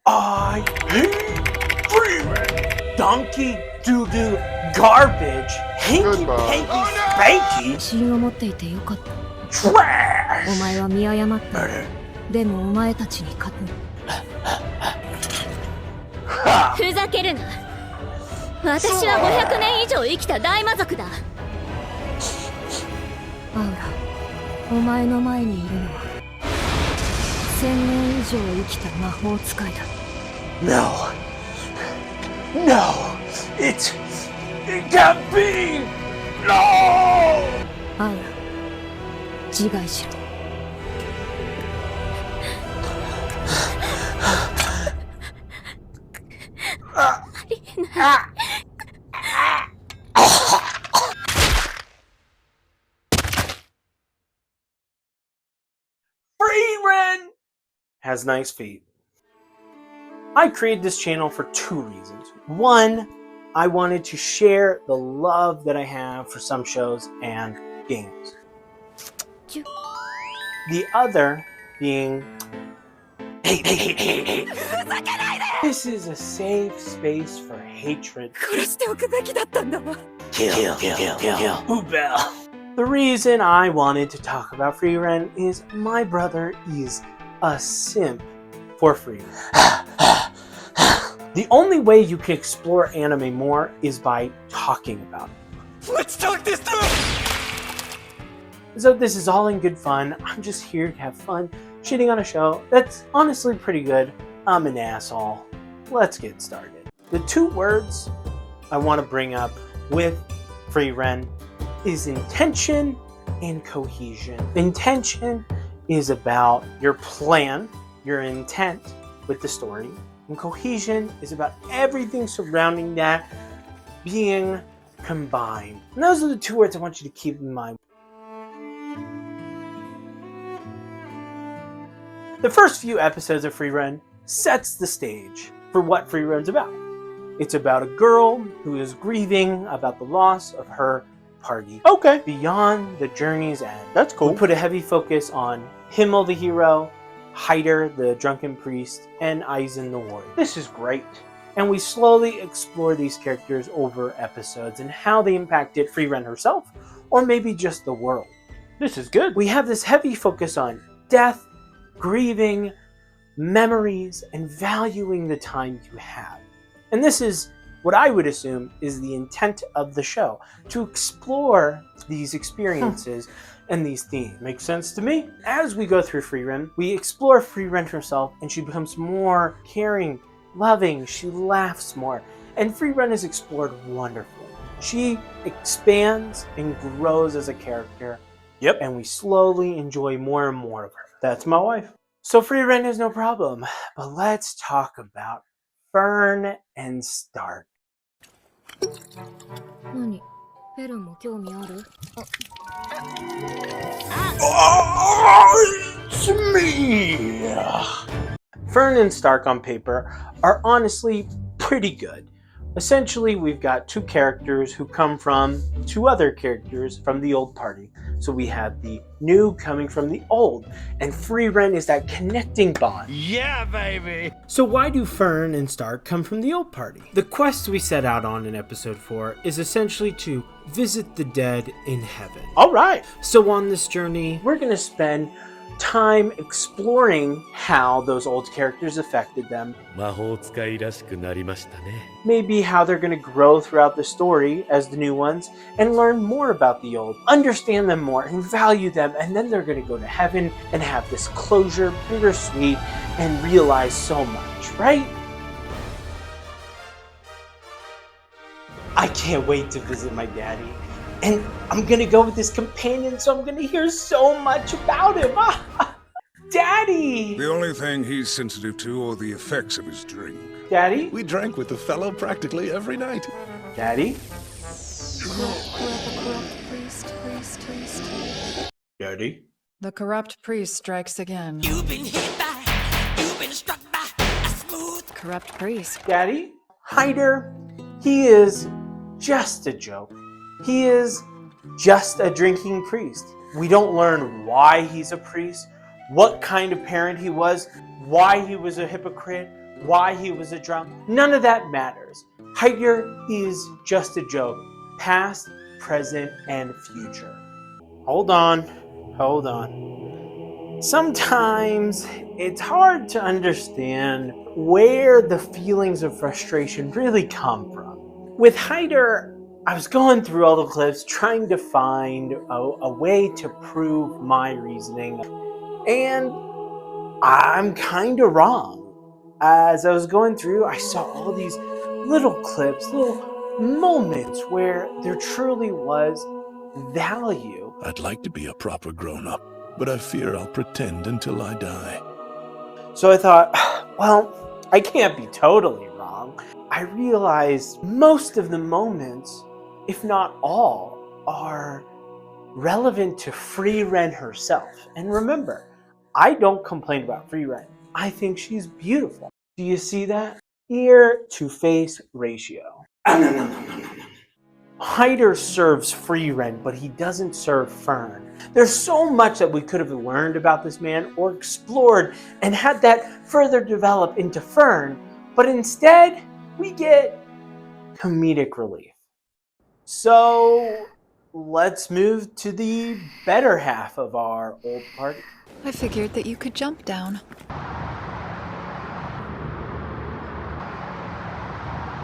I hate Frieren! Donkey doo-doo garbage! Hanky panky spanky! 自信を持っていてよかった。 Trash! お前は見誤った。でもお前たちに勝つ。ふざけるな。私は500年以上生きた大魔族だ。アウラ、お前の前にいるのは1000年以上生きた魔法使いだ。 No. No. It can't be. No. アウラ、自害しろ。ありえない。Frieren has nice feet. I created this channel for two reasons. One, I wanted to share the love that I have for some shows and games. The other being, hey. This is a safe space for hatred. Kill. Ubel. The reason I wanted to talk about Frieren is my brother is a simp for Frieren. The only way you can explore anime more is by talking about it. Let's talk this through! So this is all in good fun. I'm just here to have fun shitting on a show that's honestly pretty good. I'm an asshole. Let's get started. The two words I want to bring up with Frieren is intention and cohesion. Intention is about your plan, your intent with the story. And cohesion is about everything surrounding that being combined. And those are the two words I want you to keep in mind. The first few episodes of Frieren sets the stage for what Frieren's about. It's about a girl who is grieving about the loss of her party. Okay. Beyond the journey's end. That's cool. We put a heavy focus on Himmel the hero, Heiter the drunken priest, and Eisen the warrior. This is great. And we slowly explore these characters over episodes and how they impacted Frieren herself, or maybe just the world. This is good. We have this heavy focus on death, grieving, memories, and valuing the time you have. And this is what I would assume is the intent of the show, to explore these experiences and these themes. Makes sense to me? As we go through Frieren, we explore Frieren herself, and she becomes more caring, loving, she laughs more, and Frieren is explored wonderfully. She expands and grows as a character. Yep. And we slowly enjoy more and more of her. That's my wife. So Frieren is no problem, but let's talk about Fern and Stark. 何？フェルンも興味ある？ Oh, it's me! Fern and Stark on paper are honestly pretty good. Essentially, we've got two characters who come from two other characters from the old party. So we have the new coming from the old, and Frieren is that connecting bond. Yeah, baby! So why do Fern and Stark come from the old party? The quest we set out on in episode 4 is essentially to visit the dead in heaven. Alright! So on this journey, we're going to spend time exploring how those old characters affected them. Maybe how they're going to grow throughout the story as the new ones and learn more about the old, understand them more and value them, and then they're going to go to heaven and have this closure, bittersweet, and realize so much, right? I can't wait to visit my daddy. And I'm gonna go with this companion, so I'm gonna hear so much about him. Daddy! The only thing he's sensitive to are the effects of his drink. Daddy? We drank with the fellow practically every night. Daddy? Priest. Daddy? The corrupt priest strikes again. You've been struck by a smooth Corrupt priest. Daddy? Heiter, he is just a joke. He is just a drinking priest. We don't learn why he's a priest, what kind of parent he was, why he was a hypocrite, why he was a drunk, none of that matters. Heiter is just a joke. Past, present, and future. Hold on. Sometimes it's hard to understand where the feelings of frustration really come from. With Heiter, I was going through all the clips trying to find a way to prove my reasoning, and I'm kind of wrong. As I was going through, I saw all these little clips, little moments where there truly was value. I'd like to be a proper grown-up, but I fear I'll pretend until I die. So I thought, well, I can't be totally wrong. I realized most of the moments, if not all, are relevant to Frieren herself. And remember, I don't complain about Frieren. I think she's beautiful. Do you see that? Ear to face ratio. Heiter serves Frieren, but he doesn't serve Fern. There's so much that we could have learned about this man or explored and had that further develop into Fern, but instead we get comedic relief. So let's move to the better half of our old party. I figured that you could jump down.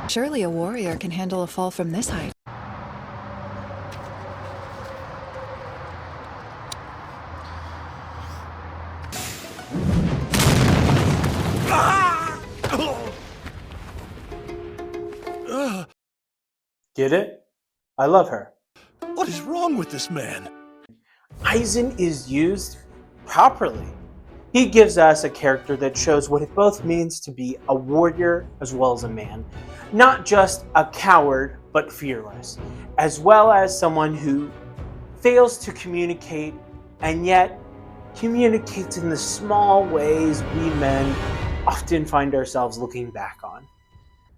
Surely a warrior can handle a fall from this height. Get it? I love her. What is wrong with this man? Eisen is used properly. He gives us a character that shows what it both means to be a warrior as well as a man. Not just a coward, but fearless, as well as someone who fails to communicate and yet communicates in the small ways we men often find ourselves looking back on.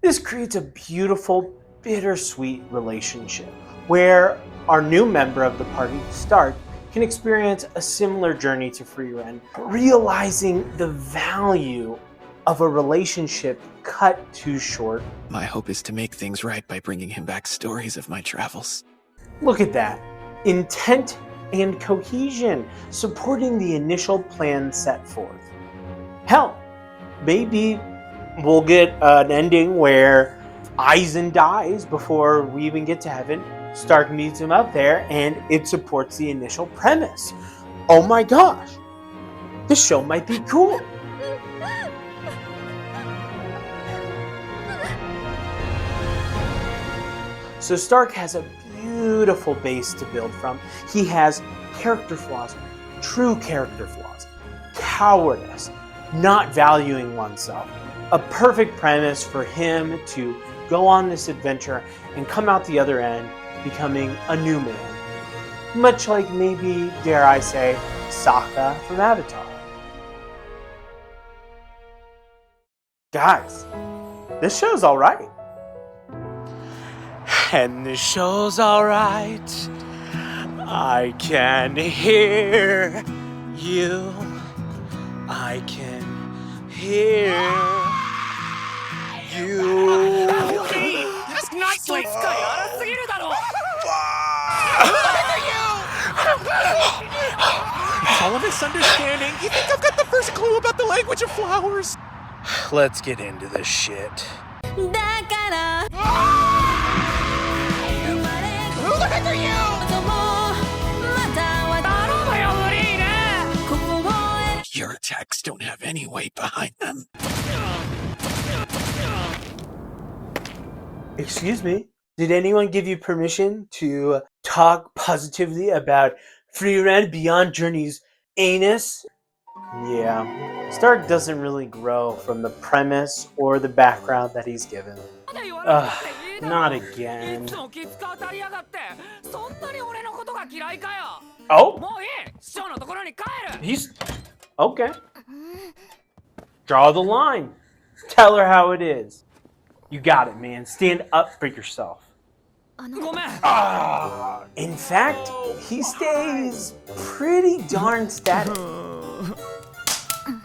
This creates a beautiful, bittersweet relationship where our new member of the party, Stark, can experience a similar journey to Frieren, realizing the value of a relationship cut too short. My hope is to make things right by bringing him back stories of my travels. Look at that. Intent and cohesion, supporting the initial plan set forth. Hell, maybe we'll get an ending where Eisen dies before we even get to heaven. Stark meets him up there, and it supports the initial premise. Oh my gosh, this show might be cool. So Stark has a beautiful base to build from. He has character flaws, true character flaws, cowardice, not valuing oneself. A perfect premise for him to go on this adventure and come out the other end becoming a new man. Much like maybe, dare I say, Sokka from Avatar. Guys, this show's alright. And this show's alright. I can hear you. I can hear you. It's all a misunderstanding. You think I've got the first clue about the language of flowers? Let's get into this shit. Who the heck are you? Your attacks don't have any weight behind them. Excuse me, did anyone give you permission to talk positively about Frieren Beyond Journey's anus? Yeah, Stark doesn't really grow from the premise or the background that he's given. Not again. Oh? He's... okay. Draw the line. Tell her how it is. You got it, man. Stand up for yourself. In fact, he stays pretty darn static.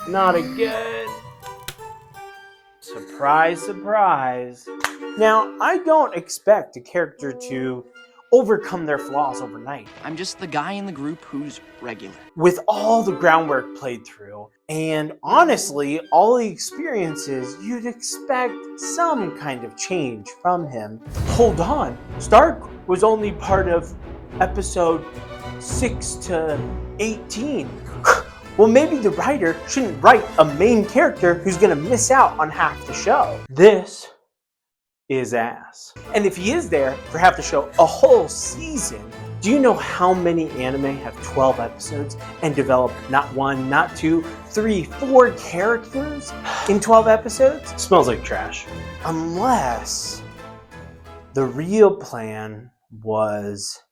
Not again. Surprise, surprise. Now, I don't expect a character to overcome their flaws overnight. I'm just the guy in the group who's regular. With all the groundwork played through, and honestly, all the experiences, you'd expect some kind of change from him. Hold on, Stark was only part of episode 6 to 18. Well, maybe the writer shouldn't write a main character who's gonna miss out on half the show. This is ass. And if he is there for half the show, a whole season, do you know how many anime have 12 episodes and develop not 1, not 2, 3, 4 characters in 12 episodes? Smells like trash. Unless the real plan was...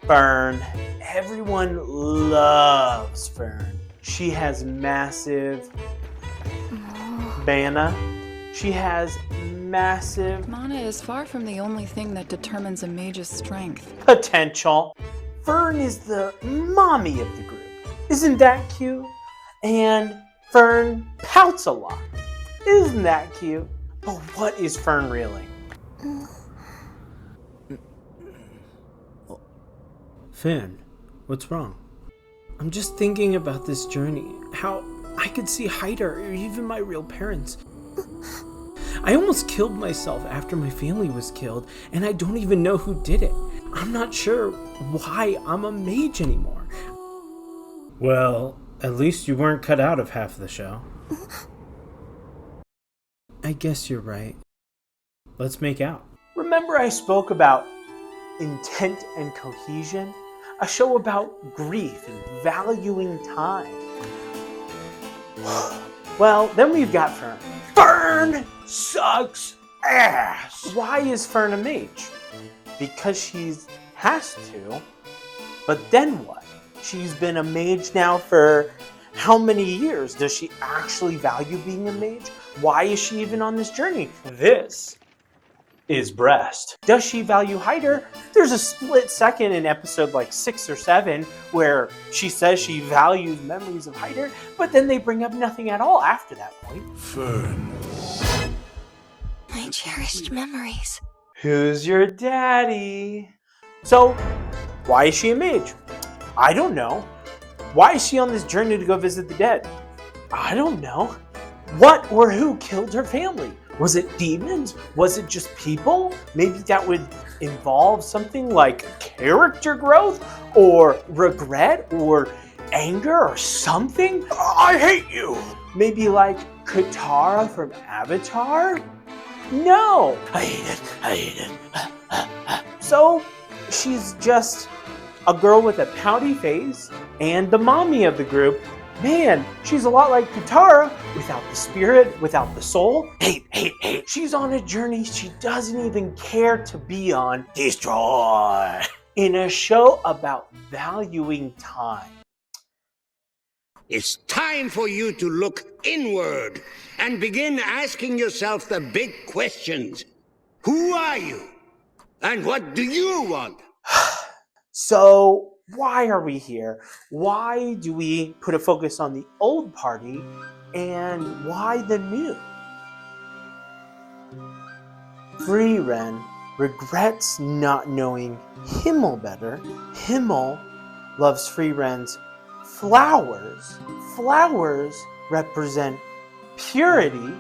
Fern. Everyone loves Fern. She has massive mana. She has massive Mana is far from the only thing that determines a mage's strength. potential. Fern is the mommy of the group. Isn't that cute? And Fern pouts a lot. Isn't that cute? But what is Fern really? Finn, what's wrong? I'm just thinking about this journey. How I could see Heiter or even my real parents. I almost killed myself after my family was killed, and I don't even know who did it. I'm not sure why I'm a mage anymore. Well, at least you weren't cut out of half the show. I guess you're right. Let's make out. Remember I spoke about intent and cohesion? A show about grief and valuing time. Well, then we've got Fern. Fern sucks ass! Why is Fern a mage? Because she has to. But then what? She's been a mage now for how many years? Does she actually value being a mage? Why is she even on this journey? This is breast. Does she value Heiter? There's a split second in episode like 6 or 7 where she says she values memories of Heiter, but then they bring up nothing at all after that point. Fern. My cherished memories. Who's your daddy? So, why is she a mage? I don't know. Why is she on this journey to go visit the dead? I don't know. What or who killed her family? Was it demons? Was it just people? Maybe that would involve something like character growth or regret or anger or something? I hate you! Maybe like Katara from Avatar? No! I hate it. So, she's just a girl with a pouty face and the mommy of the group. Man, she's a lot like Katara, without the spirit, without the soul. Hate. She's on a journey she doesn't even care to be on. Destroy! In a show about valuing time. It's time for you to look inward and begin asking yourself the big questions. Who are you? And what do you want? So, why are we here? Why do we put a focus on the old party and why the new? Frieren regrets not knowing Himmel better. Himmel loves Frieren's flowers. Flowers represent purity.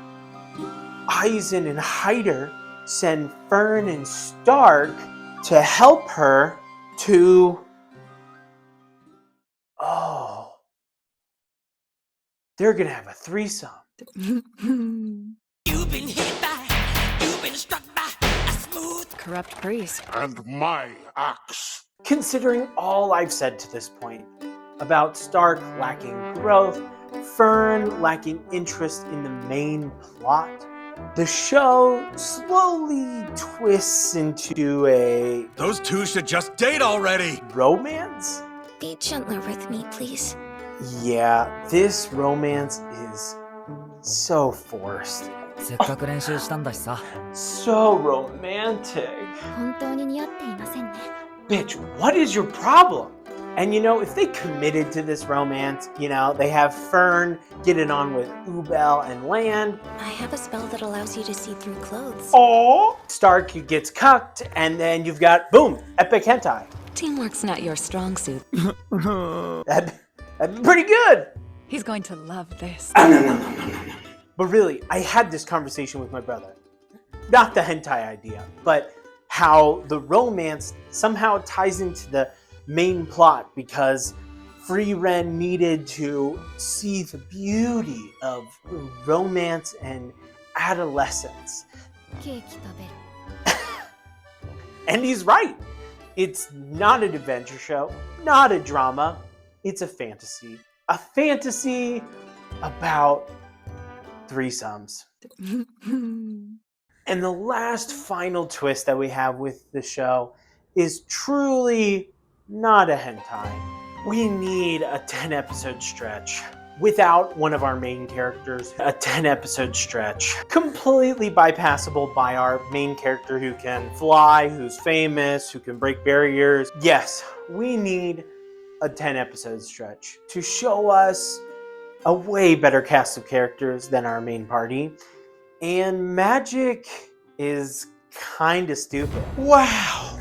Eisen and Heiter send Fern and Stark to help her to... Oh. They're gonna have a threesome. You've been hit by, you've been struck by a smooth Corrupt priest. And my axe. Considering all I've said to this point about Stark lacking growth, Fern lacking interest in the main plot, the show slowly twists into a Those two should just date already! romance? Be gentler with me, please. Yeah, this romance is so forced. せっかく練習したんだしさ。 So romantic. 本当に似合っていませんね。 Bitch, what is your problem? And you know, if they committed to this romance, you know, they have Fern get it on with Ubel and Land. I have a spell that allows you to see through clothes. Oh! Stark gets cucked, and then you've got, boom, epic hentai. Teamwork's not your strong suit. That'd be pretty good. He's going to love this. But really, I had this conversation with my brother. Not the hentai idea, but how the romance somehow ties into the main plot because Frieren needed to see the beauty of romance and adolescence. And he's right. It's not an adventure show, not a drama. It's a fantasy. A fantasy about threesomes. And the last final twist that we have with the show is truly not a hentai. We need a 10-episode stretch without one of our main characters. A 10-episode stretch. Completely bypassable by our main character who can fly, who's famous, who can break barriers. Yes, we need a 10-episode stretch to show us a way better cast of characters than our main party. And magic is kinda stupid. Wow!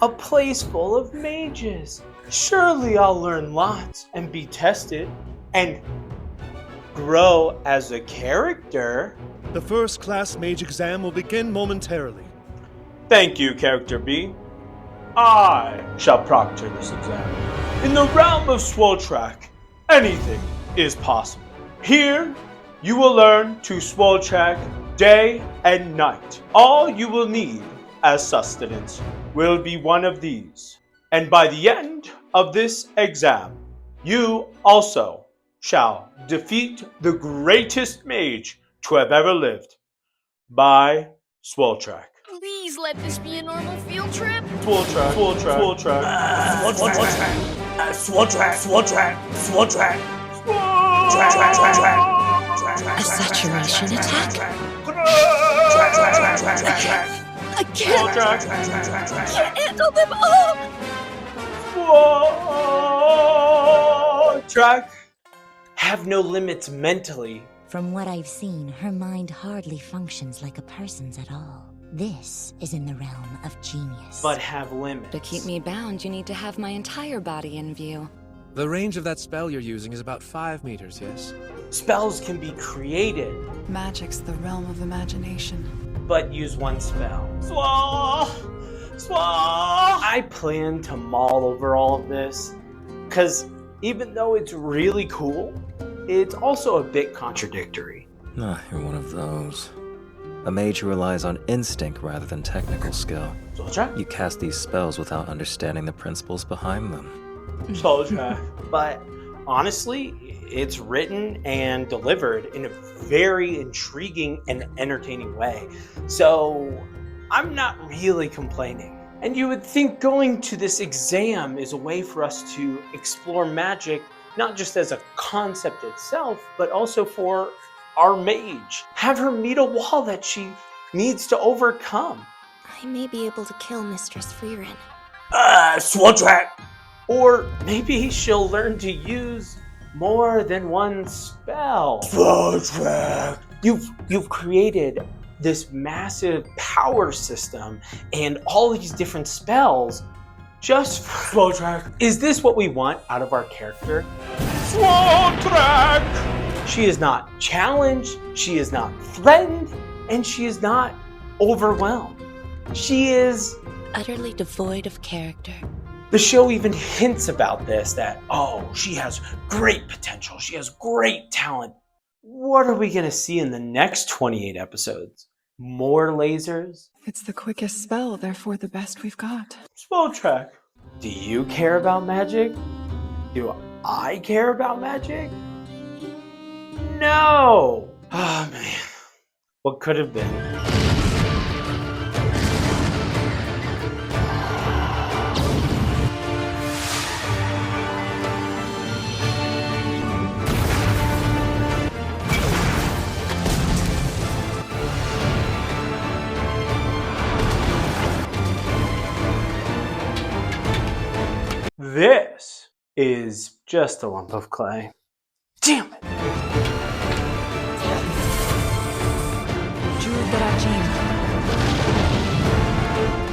A place full of mages. Surely I'll learn lots and be tested and grow as a character. The first class mage exam will begin momentarily. Thank you, Character B. I shall proctor this exam. In the realm of Swoltrack, anything is possible. Here, you will learn to Swoltrack day and night. All you will need as sustenance will be one of these. And by the end of this exam, you also shall defeat the greatest mage to have ever lived by Swoltrack. Please let this be a normal field trip. Swoltrack, Swoltrack, Swoltrack, Swoltrack, Swoltrack, Swoltrack, Swoltrack. A saturation attack? I can't handle them all! Swoltrack. Have no limits mentally. From what I've seen, her mind hardly functions like a person's at all. This is in the realm of genius. But have limits. To keep me bound, you need to have my entire body in view. The range of that spell you're using is about 5 meters, yes? Spells can be created, Magic's the realm of imagination. but use one spell. Swall! Swall! I plan to mull over all of this, because even though it's really cool, it's also a bit contradictory. Ah, you're one of those. A mage who relies on instinct rather than technical skill. Soldier? You cast these spells without understanding the principles behind them. Soldier. But honestly, it's written and delivered in a very intriguing and entertaining way. So I'm not really complaining. And you would think going to this exam is a way for us to explore magic, not just as a concept itself, but also for our mage. Have her meet a wall that she needs to overcome. I may be able to kill Mistress Frieren. Swoltrack! Or maybe she'll learn to use more than one spell. Swoltrack! You've created this massive power system and all these different spells just for Swoltrack. Is this what we want out of our character? Swoltrack! She is not challenged, she is not threatened, and she is not overwhelmed. She is Utterly devoid of character. The show even hints about this, that, oh, she has great potential, she has great talent. What are we gonna see in the next 28 episodes? More lasers? It's the quickest spell, therefore the best we've got. Swoltrack. Do you care about magic? Do I care about magic? No! Oh man. What could have been? This Just a lump of clay. Damn it!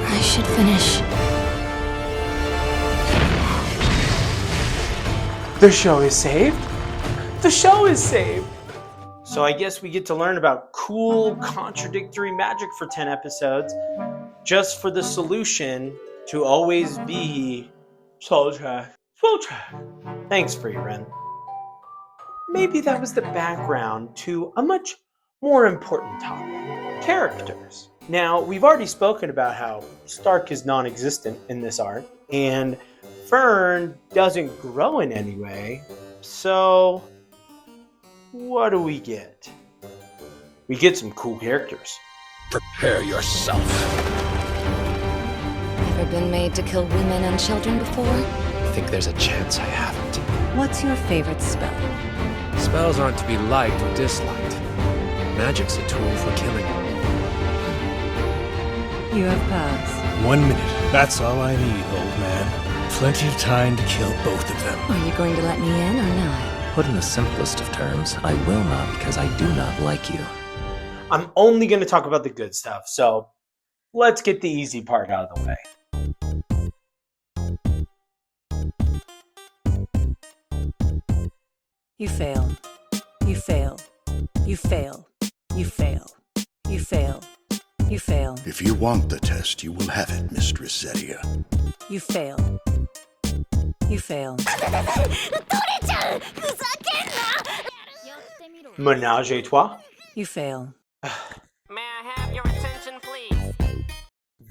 I should finish. The show is saved? The show is saved! So I guess we get to learn about cool, contradictory magic for 10 episodes, just for the solution to always be soul trash. Soul trash. Thanks, Frieren. Maybe that was the background to a much more important topic. Characters. Now, we've already spoken about how Stark is non-existent in this arc, and Fern doesn't grow in any way, so what do we get? We get some cool characters. Prepare yourself. Ever been made to kill women and children before? I think there's a chance I haven't. What's your favorite spell? Spells aren't to be liked or disliked. Magic's a tool for killing. You have passed. 1 minute. That's all I need, old man. Plenty of time to kill both of them. Are you going to let me in or not? Put in the simplest of terms, I will not because I do not like you. I'm only going to talk about the good stuff, so let's get the easy part out of the way. You fail. You fail. You fail. You fail. You fail. You fail. If you want the test, you will have it, Mistress Zeria. You fail. You fail. Ménage à trois. You fail. May I have your attention, please?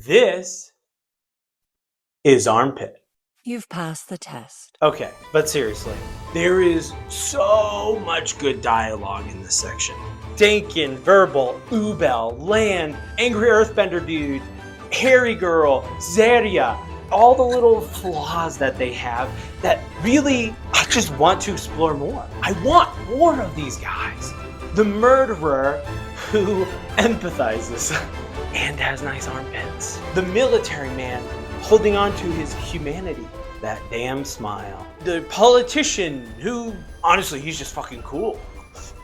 This is Armpit. You've passed the test. Okay, but seriously, there is so much good dialogue in this section. Dakin, Verbal, Ubel, Land, Angry Earthbender Dude, Hairy Girl, Zeria, all the little flaws that they have that really I just want to explore more. I want more of these guys. The murderer who empathizes and has nice armpits. The military man holding on to his humanity. That damn smile. The politician who, honestly, he's just fucking cool.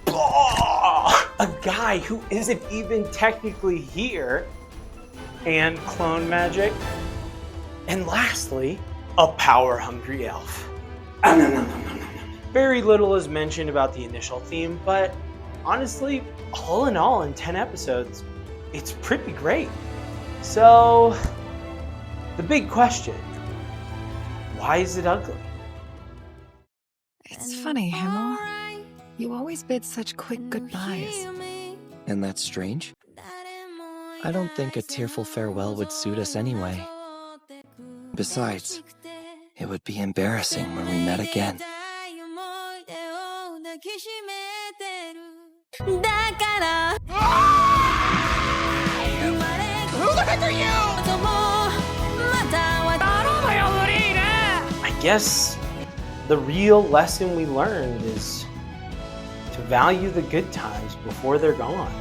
A guy who isn't even technically here. And clone magic. And lastly, a power-hungry elf. Very little is mentioned about the initial theme, but honestly, all in all, in 10 episodes, it's pretty great. So, the big question, why is it ugly? It's funny, Himmel. You always bid such quick goodbyes. And that's strange? I don't think a tearful farewell would suit us anyway. Besides, it would be embarrassing when we met again. Who the heck are you? I guess the real lesson we learned is to value the good times before they're gone.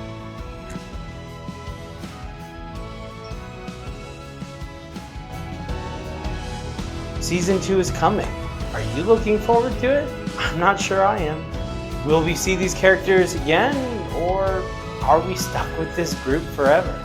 Season 2 is coming. Are you looking forward to it? I'm not sure I am. Will we see these characters again, or are we stuck with this group forever?